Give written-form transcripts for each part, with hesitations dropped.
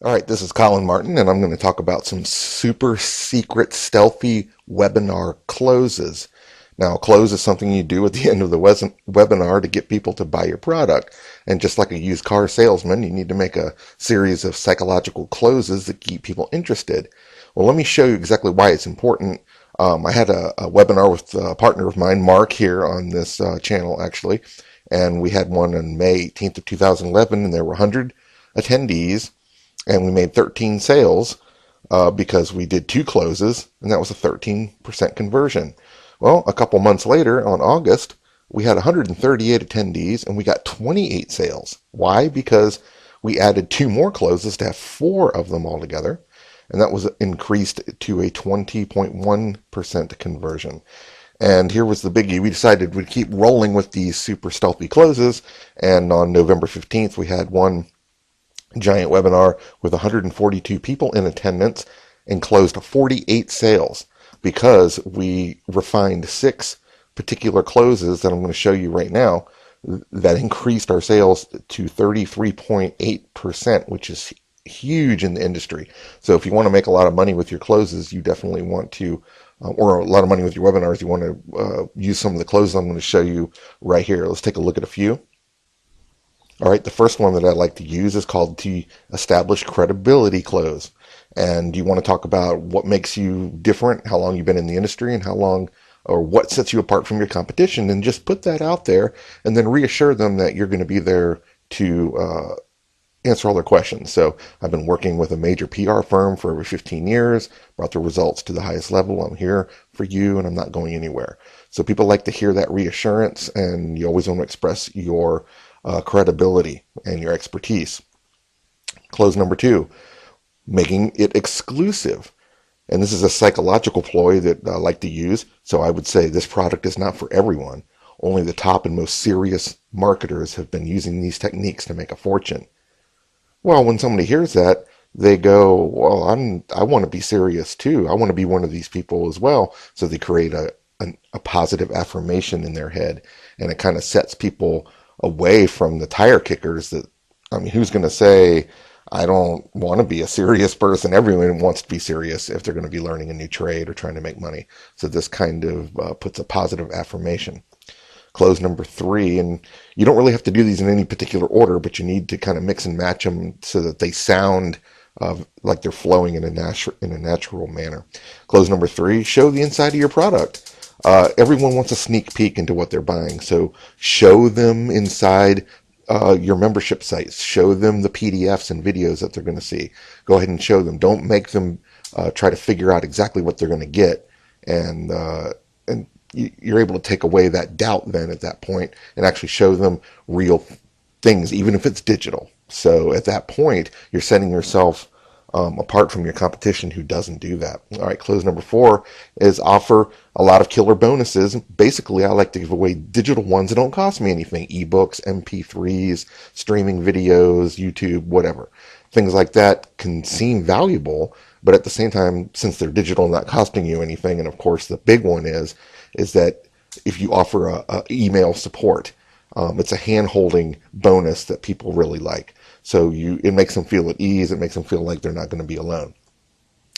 All right, this is Colin Martin, and I'm going to talk about some super secret stealthy webinar closes. Now, a close is something you do at the end of the webinar to get people to buy your product. And just like a used car salesman, you need to make a series of psychological closes that keep people interested. Well, let me show you exactly why it's important. I had a webinar with a partner of mine, Mark, here on this channel, actually. And we had one on May 18th of 2011, and there were 100 attendees. And we made 13 sales because we did 2 closes, and that was a 13% conversion. Well, a couple months later, on August, we had 138 attendees, and we got 28 sales. Why? Because we added 2 more closes to have 4 of them all together, and that was increased to a 20.1% conversion. And here was the biggie. We decided we'd keep rolling with these super stealthy closes, and on November 15th, we had one giant webinar with 142 people in attendance and closed 48 sales because we refined 6 particular closes that I'm going to show you right now that increased our sales to 33.8%, which is huge in the industry. So if you want to make a lot of money with your closes, you definitely want to, or a lot of money with your webinars, you want to use some of the closes I'm going to show you right here. Let's take a look at a few. All right, the first one that I like to use is called the Establish Credibility Close. And you want to talk about what makes you different, how long you've been in the industry, and how long or what sets you apart from your competition, and just put that out there and then reassure them that you're going to be there to answer all their questions. So I've been working with a major PR firm for over 15 years, brought the results to the highest level. I'm here for you and I'm not going anywhere. So people like to hear that reassurance, and you always want to express your credibility and your expertise. Close number 2, making it exclusive. And this is a psychological ploy that I like to use. So I would say this product is not for everyone. Only the top and most serious marketers have been using these techniques to make a fortune. Well, when somebody hears that, they go, well, I want to be serious too. I want to be one of these people as well. So they create a positive affirmation in their head, and it kind of sets people away from the tire kickers that, I mean, who's going to say, I don't want to be a serious person? Everyone wants to be serious if they're going to be learning a new trade or trying to make money. So this kind of puts a positive affirmation. Close number 3, and you don't really have to do these in any particular order, but you need to kind of mix and match them so that they sound like they're flowing in a natural manner. Close number 3, show the inside of your product. Everyone wants a sneak peek into what they're buying, so show them inside your membership sites. Show them the PDFs and videos that they're going to see. Go ahead and show them. Don't make them try to figure out exactly what they're going to get, and you're able to take away that doubt then at that point and actually show them real things, even if it's digital. So at that point, you're setting yourself apart from your competition who doesn't do that. All right, close number 4 is offer a lot of killer bonuses. Basically, I like to give away digital ones that don't cost me anything. Ebooks, MP3s, streaming videos, YouTube, whatever. Things like that can seem valuable, but at the same time, since they're digital and not costing you anything, and of course the big one is that if you offer a email support, it's a hand-holding bonus that people really like. So it makes them feel at ease. It makes them feel like they're not going to be alone.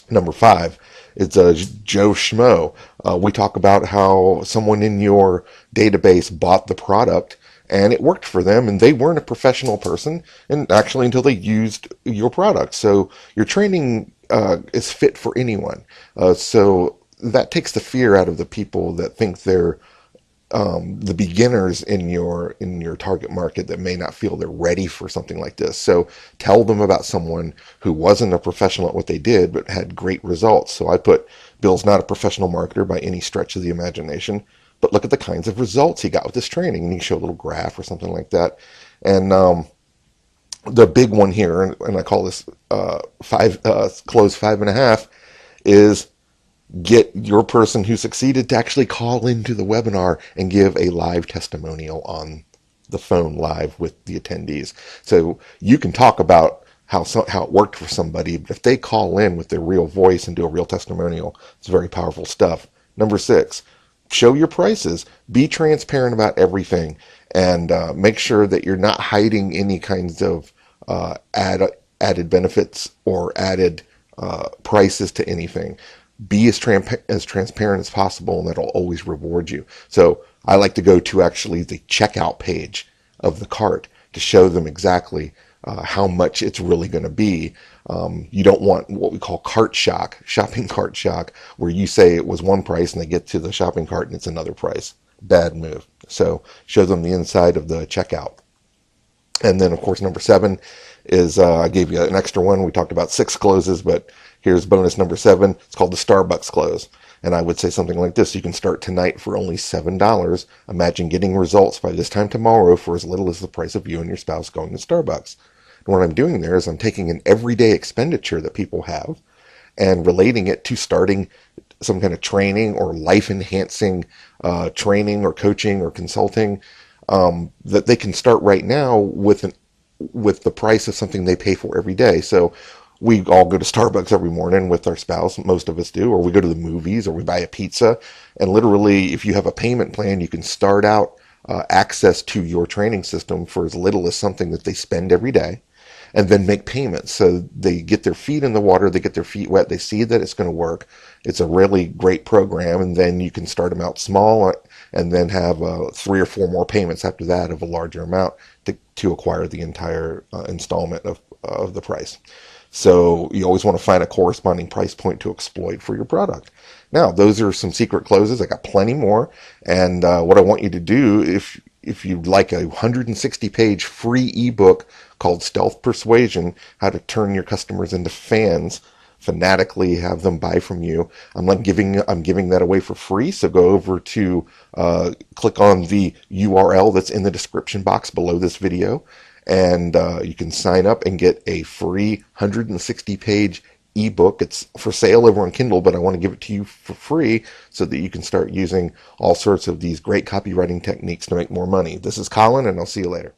Number 5, it's Joe Schmo. We talk about how someone in your database bought the product and it worked for them, and they weren't a professional person, and actually until they used your product. So your training is fit for anyone. So that takes the fear out of the people that think they're the beginners in your target market that may not feel they're ready for something like this. So tell them about someone who wasn't a professional at what they did but had great results. So I put, Bill's not a professional marketer by any stretch of the imagination, but look at the kinds of results he got with this training. And you show a little graph or something like that. And the big one here, and I call this close 5.5, is get your person who succeeded to actually call into the webinar and give a live testimonial on the phone live with the attendees. So you can talk about how it worked for somebody, but if they call in with their real voice and do a real testimonial, it's very powerful stuff. Number 6, show your prices. Be transparent about everything, and make sure that you're not hiding any kinds of added benefits or added prices to anything. Be as transparent as possible, and that'll always reward you. So I like to go to actually the checkout page of the cart to show them exactly how much it's really going to be. You don't want what we call cart shock, shopping cart shock, where you say it was one price and they get to the shopping cart and it's another price. Bad move. So show them the inside of the checkout. And then, of course, number 7 is, I gave you an extra one. We talked about 6 closes, but here's bonus number 7. It's called the Starbucks close. And I would say something like this: you can start tonight for only $7. Imagine getting results by this time tomorrow for as little as the price of you and your spouse going to Starbucks. And what I'm doing there is I'm taking an everyday expenditure that people have and relating it to starting some kind of training or life-enhancing training or coaching or consulting that they can start right now with the price of something they pay for every day. So we all go to Starbucks every morning with our spouse, most of us do, or we go to the movies, or we buy a pizza. And literally, if you have a payment plan, you can start out access to your training system for as little as something that they spend every day, and then make payments. So they get their feet in the water, they get their feet wet, they see that it's going to work. It's a really great program, and then you can start them out small and then have 3 or 4 more payments after that of a larger amount to acquire the entire installment of the price. So you always want to find a corresponding price point to exploit for your product. Now, those are some secret closes. I got plenty more. And what I want you to do, if you'd like a 160-page free ebook called Stealth Persuasion, How to Turn Your Customers into Fans, fanatically have them buy from you, I'm giving that away for free. So go over to click on the URL that's in the description box below this video, and you can sign up and get a free 160-page ebook. It's for sale over on Kindle, but I want to give it to you for free so that you can start using all sorts of these great copywriting techniques to make more money. This is Colin, and I'll see you later.